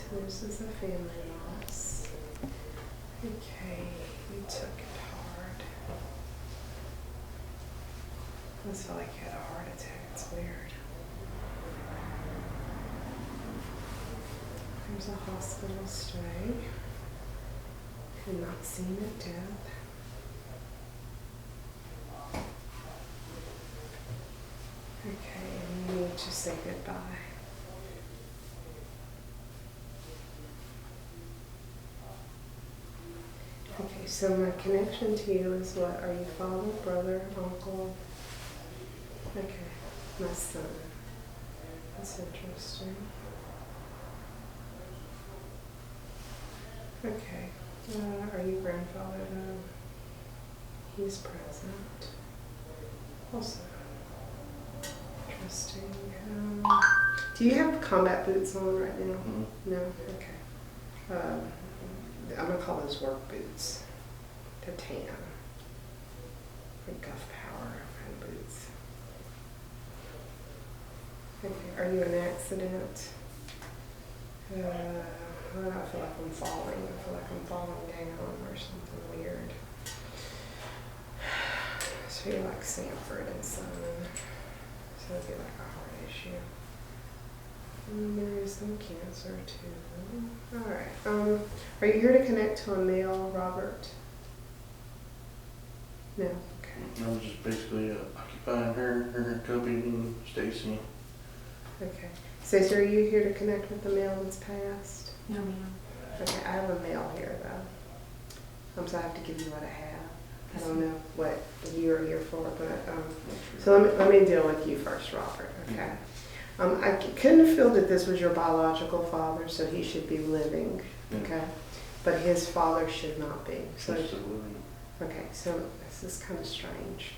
This is a family loss. Okay, you took it hard. I just felt like you had a heart attack. It's weird. There's a hospital stay. And not seen at death. Okay, and you need to say goodbye. Okay, so my connection to you is what? Are you father, brother, uncle? Okay, my son. That's interesting. Okay, are you grandfather though? He's present. Also, interesting. Do you have combat boots on right now? Mm-hmm. No? Okay. I'm going to call those work boots. They're tan. Like Guff Power kind of boots. Okay, are you in an accident? I feel like I'm falling. I feel like I'm falling down or something weird. So you're like Sanford and Son. So it'd be like a heart issue. And there is some cancer too. Alright. Are you here to connect to a male, Robert? No? Okay. I was just basically occupying her, Toby, and Stacy. Okay. Stacey, are you here to connect with the male that's passed? No, ma'am. Okay, I have a male here though. So I have to give you what I have. I don't know what you're here for, but so let me deal with you first, Robert. Okay. I couldn't feel that this was your biological father, so he should be living. Okay, but his father should not be. So okay, so this is kind of strange.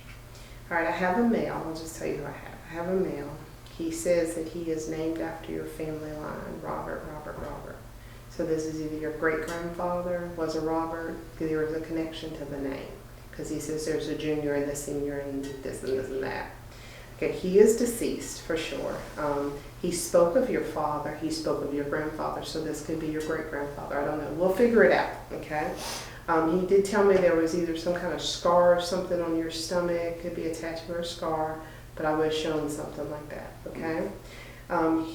All right, I have a male. I'll just tell you who I have. I have a male. He says that he is named after your family line, Robert. So this is either your great-grandfather was a Robert, because there was a connection to the name. Because he says there's a junior and the senior and this and that. Okay, he is deceased for sure. He spoke of your father, he spoke of your grandfather, so this could be your great-grandfather. I don't know. We'll figure it out, okay? He did tell me there was either some kind of scar or something on your stomach, could be a tattoo or a scar, but I was shown something like that, okay?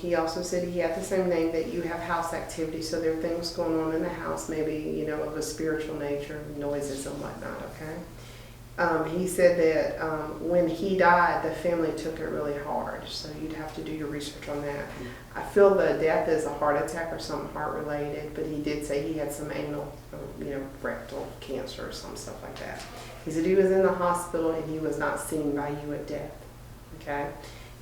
He also said he had the same name, that you have house activity, so there are things going on in the house, maybe, you know, of a spiritual nature, noises and whatnot, okay? He said that when he died, the family took it really hard, so you'd have to do your research on that. I feel the death is a heart attack or something heart related, but he did say he had some anal, rectal cancer or some stuff like that. He said he was in the hospital and he was not seen by you at death, okay?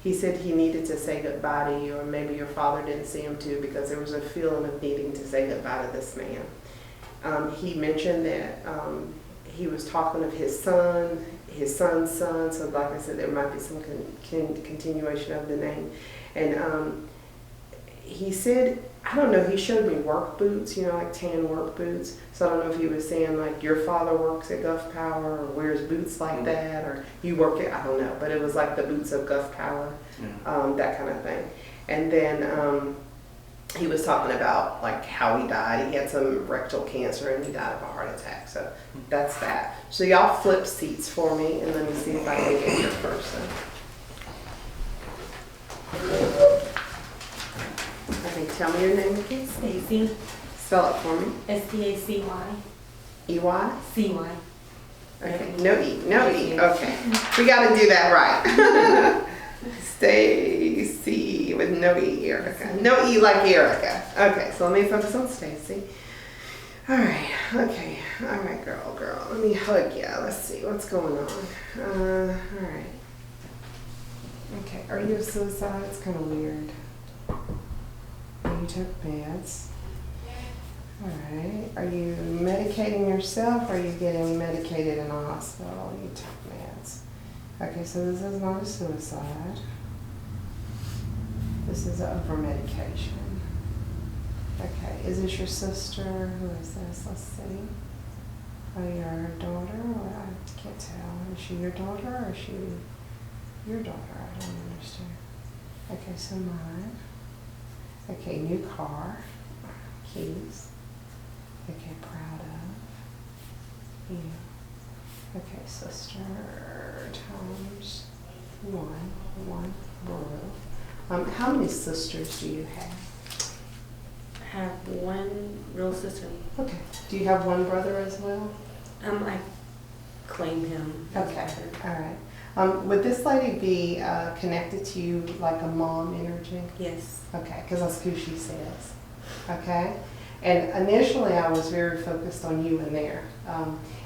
He said he needed to say goodbye to you, or maybe your father didn't see him too, because there was a feeling of needing to say goodbye to this man. He mentioned that he was talking of his son, his son's son, so like I said, there might be some continuation of the name. And he said, I don't know, he showed me work boots, like tan work boots. So I don't know if he was saying like your father works at Guff Power or wears boots like that, or you work at, I don't know, but it was like the boots of Guff Power, that kind of thing. And then he was talking about like how he died. He had some rectal cancer and he died of a heart attack. So that's that. So y'all flip seats for me and let me see if I can get your person. Okay, tell me your name again. Stacy. Spell it for me. S-T-A-C-Y. E-Y? C-Y. Okay, no E. Okay, we got to do that right. Stacy with no E, Erica. No E like Erica. Okay, so let me focus on Stacy. All right, okay. All right, girl. Let me hug you. Let's see what's going on. All right. Okay, are you a suicide? It's kind of weird. You took meds. Alright. Are you medicating yourself, or are you getting medicated in a hospital? You took meds. Okay, so this is not a suicide. This is over-medication. Okay, is this your sister? Who is this? Let's see. Oh, your daughter? Well, I can't tell. Is she your daughter, or is she your daughter? I don't understand. Okay, so mine. Okay, new car. keys. Okay, proud of. Yeah. Okay, sister times one brew. How many sisters do you have? I have one real sister. Okay. Do you have one brother as well? I claim him. Okay. All right. Would this lady be connected to you like a mom energy? Yes. Okay, because that's who she says. Okay? And initially I was very focused on you in there.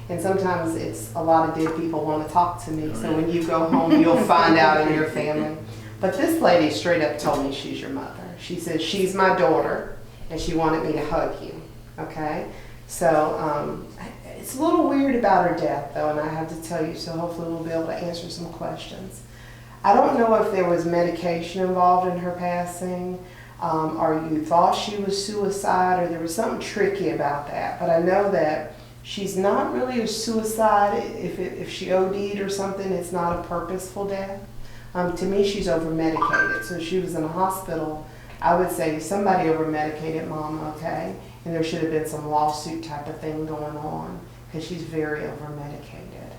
And sometimes it's a lot of dead people want to talk to me. So when you go home, you'll find out in your family. But this lady straight up told me she's your mother. She said, she's my daughter, and she wanted me to hug you. Okay? So it's a little weird about her death, though, and I have to tell you, so hopefully we'll be able to answer some questions. I don't know if there was medication involved in her passing, or you thought she was suicide, or there was something tricky about that. But I know that she's not really a suicide. If she OD'd or something, it's not a purposeful death. To me, she's over-medicated. So she was in a hospital. I would say somebody over-medicated Mom, okay? And there should have been some lawsuit type of thing going on because she's very over-medicated.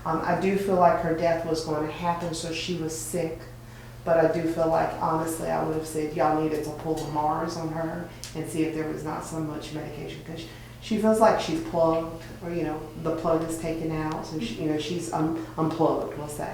I do feel like her death was going to happen, so she was sick. But I do feel like, honestly, I would have said y'all needed to pull the Mars on her and see if there was not so much medication, because she feels like she's plugged, or the plug is taken out, so she's unplugged, we'll say.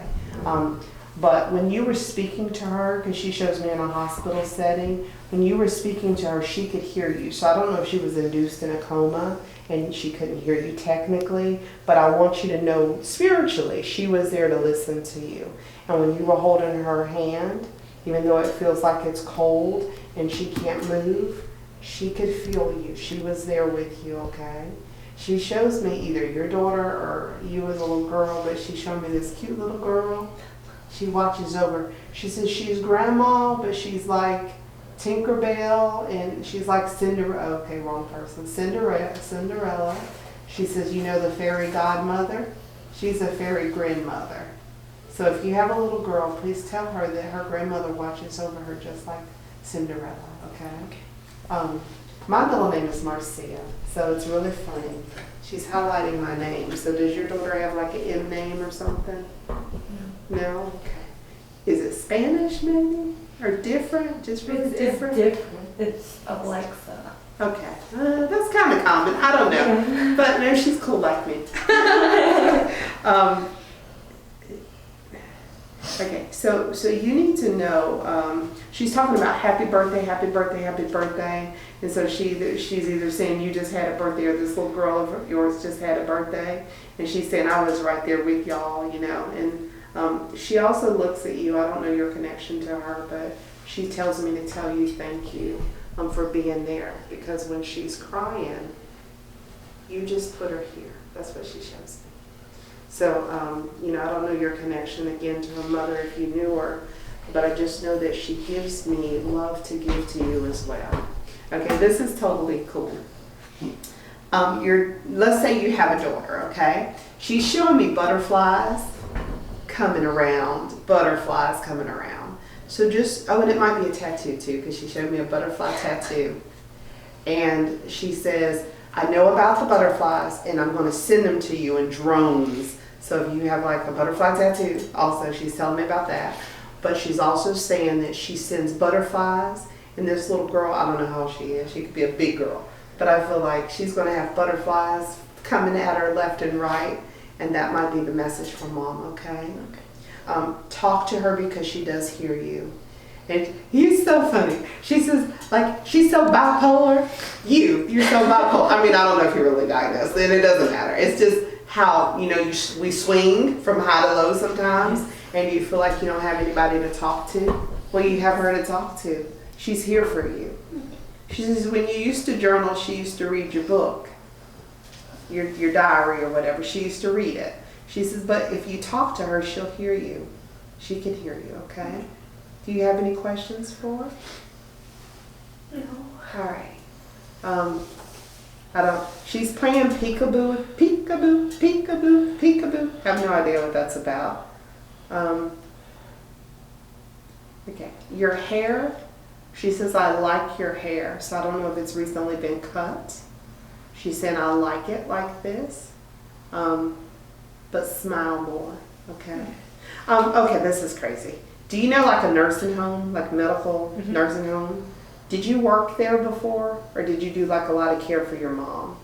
But when you were speaking to her, because she shows me in a hospital setting, when you were speaking to her, she could hear you. So I don't know if she was induced in a coma and she couldn't hear you technically, but I want you to know spiritually, she was there to listen to you. And when you were holding her hand, even though it feels like it's cold and she can't move, she could feel you. She was there with you, okay? She shows me either your daughter or you as a little girl, but she showed me this cute little girl. She watches over. She says she's grandma, but she's like Tinkerbell, and she's like Cinderella. Okay, wrong person. Cinderella. She says, the fairy godmother? She's a fairy grandmother. So if you have a little girl, please tell her that her grandmother watches over her just like Cinderella, okay? My middle name is Marcia, so it's really funny. She's highlighting my name. So does your daughter have like an M name or something? No? Okay. Is it Spanish maybe? Or different? Just really different? It's different. It's Alexa. Okay. That's kind of common. I don't know. But no, she's cool like me. Okay, so you need to know, she's talking about happy birthday, happy birthday, happy birthday. And so she's either saying you just had a birthday or this little girl of yours just had a birthday. And she's saying I was right there with y'all, And she also looks at you. I don't know your connection to her, but she tells me to tell you thank you for being there. Because when she's crying, you just put her here. That's what she shows me. So, I don't know your connection again to her mother if you knew her, but I just know that she gives me love to give to you as well. Okay, this is totally cool. Let's say you have a daughter, okay? She's showing me butterflies coming around, So and it might be a tattoo too, because she showed me a butterfly tattoo. And she says, I know about the butterflies and I'm going to send them to you in drones. So if you have like a butterfly tattoo, also she's telling me about that. But she's also saying that she sends butterflies, and this little girl, I don't know how she is, she could be a big girl, but I feel like she's going to have butterflies coming at her left and right, and that might be the message from Mom, okay? Talk to her because she does hear you. And he's so funny. She says, like, she's so bipolar. You're so bipolar. I mean, I don't know if you're really diagnosed, and it doesn't matter. It's just how, we swing from high to low sometimes, and you feel like you don't have anybody to talk to. Well, you have her to talk to. She's here for you. She says when you used to journal, she used to read your book, your diary or whatever. She used to read it. She says, but if you talk to her, she'll hear you. She can hear you, okay? Do you have any questions for her? No. All right. She's praying peekaboo, peekaboo, peekaboo, peekaboo. I have no idea what that's about. Okay. Your hair She says, I like your hair. So I don't know if it's recently been cut. She said, I like it like this. But smile more, okay? Okay, this is crazy. Do you know like a nursing home, like medical nursing home? Did you work there before, or did you do like a lot of care for your mom?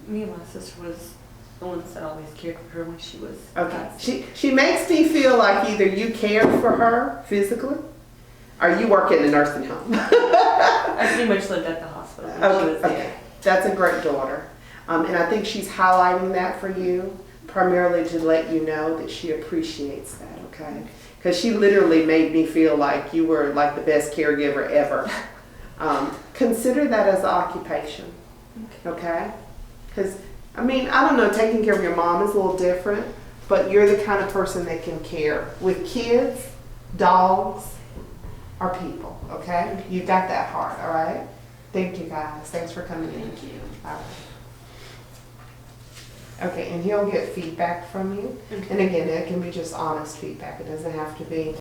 Me and my sister was the ones that always cared for her when she was. Okay. She makes me feel like either you cared for her physically, or you work in a nursing home. I pretty much lived at the hospital when she was there. Okay. That's a great daughter. And I think she's highlighting that for you, primarily to let you know that she appreciates that, okay? Because she literally made me feel like you were like the best caregiver ever. Consider that as an occupation, okay? Because, I mean, I don't know, taking care of your mom is a little different, but you're the kind of person that can care with kids, dogs, or people, okay? You got that heart, all right? Thank you, guys. Thanks for coming in. Thank you. All right. Okay, and he'll get feedback from you. Okay. And again, it can be just honest feedback. It doesn't have to be